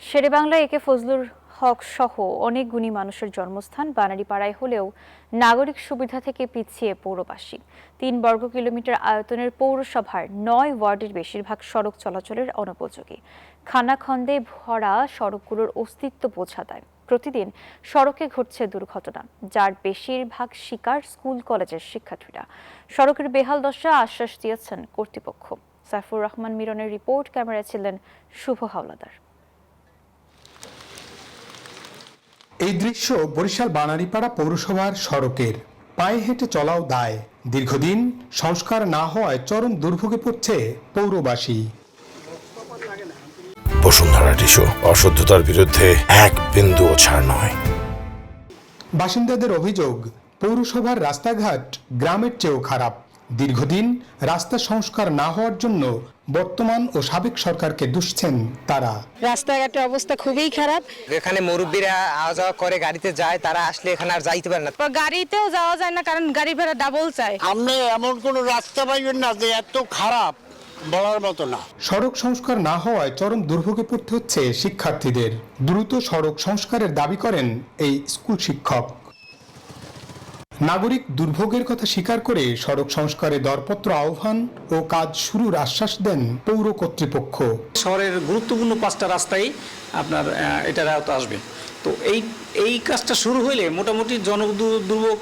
শেরেবাংলায় একে ফজলুল হক সহ অনেক গুণী মানুষের জন্মস্থান বানারীপাড়ায় হলেও নাগরিক সুবিধা থেকে পিছিয়ে পৌরবাসী। ৩ বর্গ কিলোমিটার আয়তনের পৌরসভার ৯ ওয়ার্ডের বেশিরভাগ সড়ক চলাচলের অনুপযোগী। খানাখন্দে ভরা সড়কগুলোর অস্তিত্ব বোঝা দেয়। প্রতিদিন সড়কে ঘটছে দুর্ঘটনা, যার বেশিরভাগ শিকার স্কুল কলেজের শিক্ষার্থীরা। সড়কের বেহাল দশা আশ্বাস দিয়েছেন কর্তৃপক্ষ। সাইফুর রহমান মিরনের রিপোর্ট, ক্যামেরায় ছিলেন শুভ হাওলাদার। এই দৃশ্য বরিশাল বানারীপাড়া পৌরসভার সড়কের। পায়ে হেঁটে চলাও দায়। দীর্ঘদিন সংস্কার না হওয়ায় চরম দুর্ভোগে পড়ছে পৌরবাসী। বসুন্ধরা টিস্যু, অশুদ্ধতার বিরুদ্ধে এক বিন্দুও ছাড় নয়। বাসিন্দাদের অভিযোগ, পৌরসভার রাস্তাঘাট গ্রামের চেয়েও খারাপ। দীর্ঘদিন রাস্তা সংস্কার না হওয়ার জন্য বর্তমান ও সাবেক সরকারকে দুষছেন তারা। রাস্তাঘাটের অবস্থা খুবই খারাপ। এখানে মুরব্বীরা আওয়া যাওয়া করে, গাড়িতে যায়, তারা আসলে এখানে আর যাইতে পারে না। গাড়িতেও যাওয়া যায় না, কারণ গাড়ি ভাড়া ডাবল চাই। আমরা এমন কোনো রাস্তা পাইবেন না যে এত খারাপ বলার মতো না। সড়ক সংস্কার না হওয়ায় চরম দুর্ভোগে পড়তে হচ্ছে শিক্ষার্থীদের। দ্রুত সড়ক সংস্কারের দাবি করেন এই স্কুল শিক্ষক। নাগরিক দুর্ভোগের কথা স্বীকার করে সড়ক সংস্কারে দরপত্র আহ্বান ও কাজ শুরুর আশ্বাস দেন পৌর কর্তৃপক্ষ। শহরের গুরুত্বপূর্ণ 5টা রাস্তায় আপনার এটার আওতা আসবে। তো এই কাজটা শুরু হইলে মোটামুটি জনদুর্ভোগ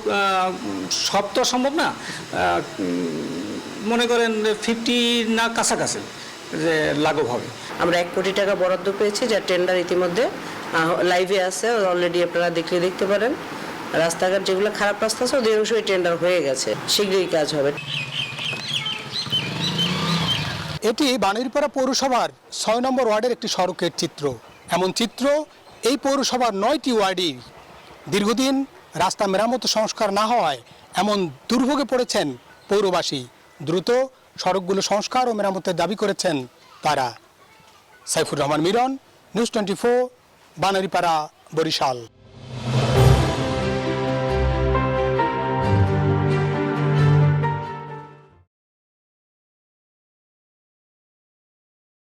সব তো সম্ভব না, মনে করেন 50 না কাছাকাছি যে লাঘব হবে। আমরা 1 কোটি টাকা বরাদ্দ পেয়েছি, যার টেন্ডার ইতিমধ্যে লাইভে আছে, অলরেডি আপনারা দেখতে পারেন। রাস্তাঘাট যেগুলো খারাপ রাস্তা আছে ওদের অংশই টেন্ডার হয়ে গেছে, শীঘ্রই কাজ হবে। এটি বানারীপাড়া পৌরসভার 6 নম্বর ওয়ার্ডের একটি সড়কের চিত্র। এমন চিত্র এই পৌরসভার 9টি ওয়ার্ডের। দীর্ঘদিন রাস্তা মেরামত সংস্কার না হওয়ায় এমন দুর্ভোগে পড়েছেন পৌরবাসী। দ্রুত সড়কগুলো সংস্কার ও মেরামতের দাবি করেছেন তারা। সাইফুর রহমান মিরন, নিউজ 24, বানারীপাড়া, বরিশাল।